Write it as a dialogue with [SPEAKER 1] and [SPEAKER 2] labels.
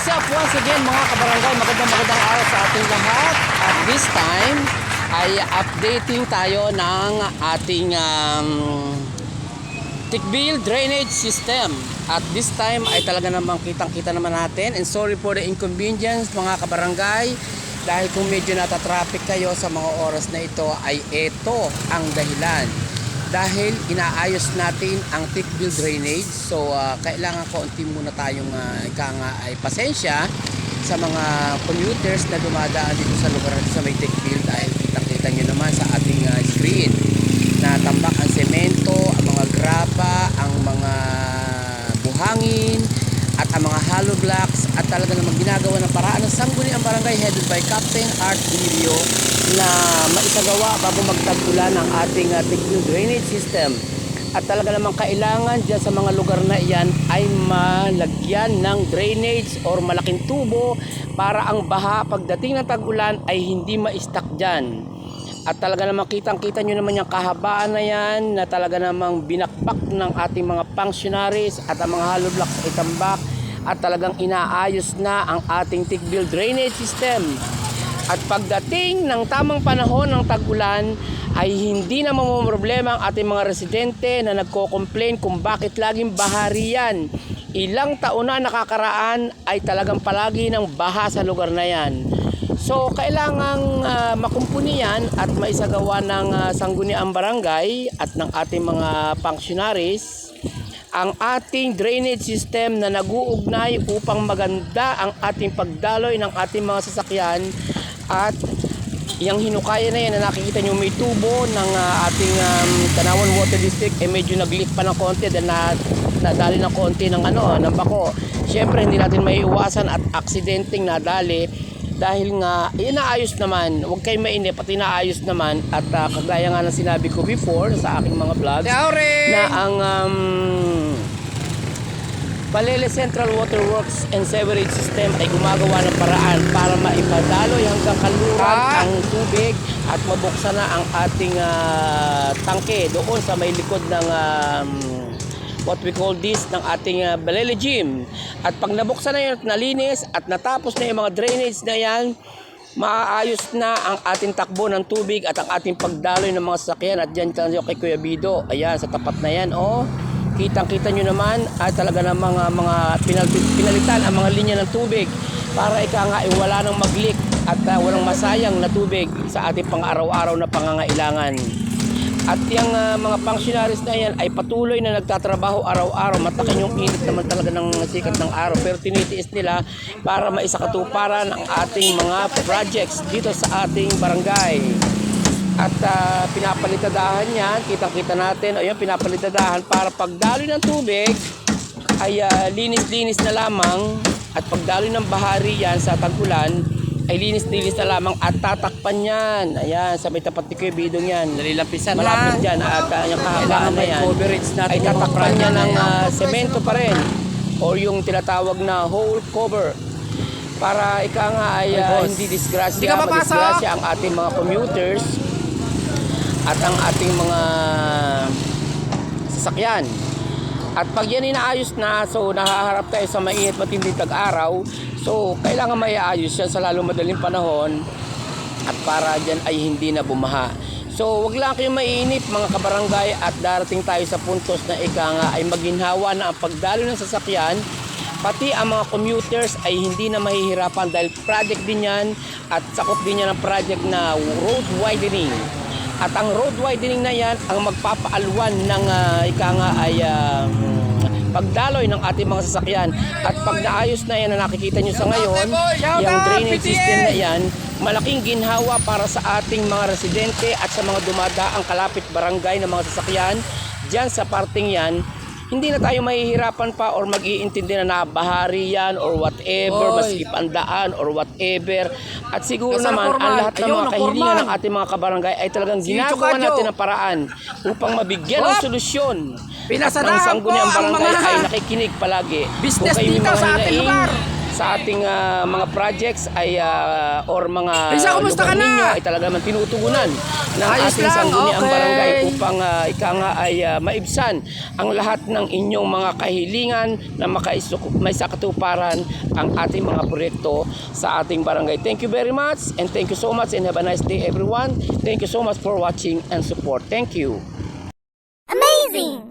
[SPEAKER 1] What's up once again mga kabarangay, magandang araw sa ating lahat. At this time ay updating tayo ng ating Tikbil drainage system. At this time ay talaga namang kitang-kita naman natin. And sorry for the inconvenience mga kabarangay, dahil kung medyo natatraffic kayo sa mga oras na ito ay ito ang dahilan. Dahil inaayos natin ang Tikbil drainage, so kailangan konti muna tayong ay pasensya sa mga commuters na dumadaan dito sa lugar natin sa may Tikbil, dahil kitang-kita nyo naman sa ating screen na tambak ang semento, ang mga graba, ang mga buhangin at ang mga hollow blocks, at talaga namang ginagawa ng paraan ng Sangguniang Barangay headed by Captain Art Video na maisagawa bago magtag-ulan ang ating Tikbil drainage system. At talaga namang kailangan dyan sa mga lugar na iyan ay malagyan ng drainage or malaking tubo para ang baha pagdating ng tag-ulan ay hindi ma-stuck dyan. At talaga namang kitang-kita nyo naman yung kahabaan na yan na talaga namang binakbak ng ating mga functionaries at ang mga hollow blocks ay tambak, at talagang inaayos na ang ating Tikbil drainage system. At pagdating ng tamang panahon ng tag-ulan ay hindi na mamumroblema ang ating mga residente na nagko-complain kung bakit laging bahari yan. Ilang taon na nakakaraan ay talagang palagi ng baha sa lugar na yan. So kailangang makumpuni yan at maisagawa ng Sangguniang Barangay at ng ating mga functionaries ang ating drainage system na nag-uugnay upang maganda ang ating pagdaloy ng ating mga sasakyan. At yung hinukaya na yan na nakikita nyo may tubo ng ating Tanawan Water District ay medyo nag-leak pa ng konti dahil nadali ng konti ng ng bako. Siyempre hindi natin may iwasan at aksidenteng nadali, dahil nga inaayos naman, huwag kayo mainip at inaayos naman. At kagaya nga ng sinabi ko before sa aking mga vlogs na ang Palele Central Water Works and Sewerage System ay gumagawa ng paraan para maipadaloy hanggang Kanluran ang tubig at mabuksan na ang ating tangke doon sa may likod ng what we call this ng ating Balele Gym. At pag nabuksan na yun at nalinis at natapos na yung mga drainage na yan, maaayos na ang ating takbo ng tubig at ang ating pagdaloy ng mga sasakyan. At dyan tayo kay Kuya Bido, ayan sa tapat na yan, kitang-kita nyo naman at talaga ng mga pinalitan ang mga linya ng tubig para wala nang mag-leak at walang masayang na tubig sa ating pang-araw-araw na pangangailangan. At yung mga functionaries na yan ay patuloy na nagtatrabaho araw-araw. Matakin yung init naman talaga ng sikat ng araw, pero tinitiis nila para maisakatuparan ang ating mga projects dito sa ating barangay. At pinapalitadahan yan, kitang-kita natin, ayun, pinapalitadahan para pagdaloy ng tubig ay linis-linis na lamang, at pagdaloy ng bahari yan sa tag-ulan ay linis-linis na lamang at tatakpan yan. Ayan, sa may tapat ni Kuya Bidong yan, nalilapisan malapit dyan, at yung kahabaan na yan ay tatakpan niya ng semento pa rin o yung tinatawag na whole cover para ay hindi disgrasya ang ating mga commuters at ang ating mga sasakyan. At pag yan inaayos na, so nahaharap tayo sa mainit matinding tag-araw, so kailangan maiayos yan sa lalo madaling panahon at para dyan ay hindi na bumaha. So wag lang kayong mainip mga kabarangay, at darating tayo sa puntos na ay maginhawa na ang pagdalo ng sasakyan, pati ang mga commuters ay hindi na mahihirapan dahil project din yan at sakop din yan ng project na road widening. At ang road widening na yan ang magpapaalwan ng pagdaloy ng ating mga sasakyan. At pag naayos na yan na nakikita nyo sa ngayon, yung drainage system na yan, malaking ginhawa para sa ating mga residente at sa mga dumadaang kalapit barangay ng mga sasakyan dyan sa parting yan. Hindi na tayo mahihirapan pa or mag-iintindi na bahari yan or whatever, maskip ang daan or whatever. At siguro naman ang lahat ng mga kahilingan ng ating mga kabarangay ay talagang ginagawa natin ng paraan upang mabigyan ng solusyon. At ang Sangguniang Barangay ay nakikinig palagi. Kung kayo may mga hinaing sa ating mga projects ay or mga lugar ninyo ay talaga man tinutugunan. ng
[SPEAKER 2] Ayos
[SPEAKER 1] ating
[SPEAKER 2] lang,
[SPEAKER 1] sangguniang
[SPEAKER 2] okay.
[SPEAKER 1] barangay upang ika nga ay maibsan ang lahat ng inyong mga kahilingan na may sakatuparan ang ating mga proyekto sa ating barangay. Thank you very much and thank you so much and have a nice day everyone. Thank you so much for watching and support. Thank you.
[SPEAKER 3] Amazing!